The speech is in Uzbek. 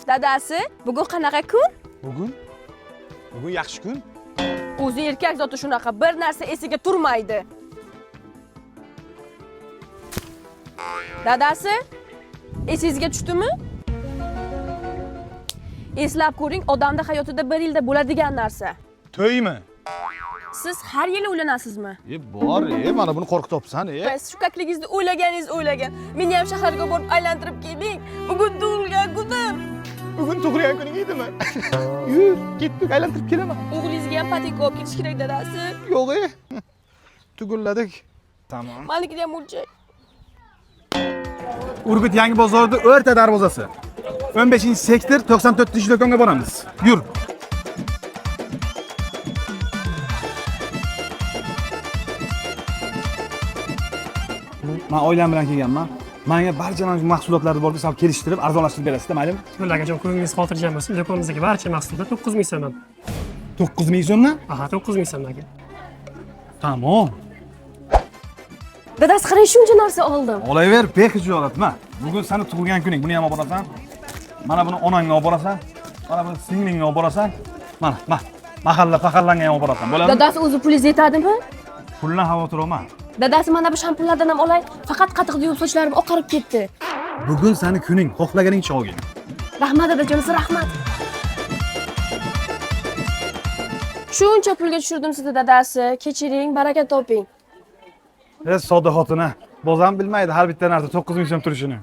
Dadasi, bugun qanaqa kun? Bugun yaxshi kun. O'zi erkak zoti shunaqa, bir narsa esiga turmaydi. Dadasi, esingizga tushdimi? Eslab ko'ring, odamda hayotida bir yilda bo'ladigan narsa. To'ymi? Siz har yili uylanasizmi? Bor, mana buni qo'rqityapsan, Siz shu kakligingizni o'ylagan. Meni ham shaharga borib aylantirib keling. Bugun tug'ilgan kunim. Bugun tug'ilgan kuning edimi? Yur, ketdik, aylantirib kelaman. O'g'lingizga ham patika olib ketish kerak, dadasi. Yo'q, tugulladik. Tamam. Malikni ham o'lchak. Urgut yangi bozorida o'rta darvozasi. 15-sektor 94-do'konga boramiz. Yur. Men oilam bilan kelganman. Menga barcha mana shu mahsulotlarni borib hisob kelishtirib, arzonlashtirib berasizda, mayli? Yo'l akajon, ko'nglingiz xotirjam bo'lsin. Do'konimizdagi barcha mahsulotlar 9000 so'mdan. 9000 so'mdan? Aha, 9000 so'mdan aka. Tamom. Dadasi, qarang, shuncha narsa oldim. Olaver, bexijolatma. Bugun seni tug'ilgan kuning. Buni ham olib borasan. Mana buni onangga olib borasan. Mana buni singlingga olib borasan. Mana, mahalla-pahallanga ham olib borasan. Bo'ladimi? Dadasi, o'zi pulingiz yetadimi? Puldan xavotir olma. Dadasi, mana bu shampunlardan ham olay. Faqat qatiqni yuvib sochlarim oqarib ketdi. Bugun seni kuning. Xohlaganingcha olgin. Rahmat dadajon, rahmat. Shuncha pulga tushirdim sizni dadasi. Kechiring, baraka toping. Sodda xotina. Bozam bilmaydi har bitta narsa 9000 so'm turishini.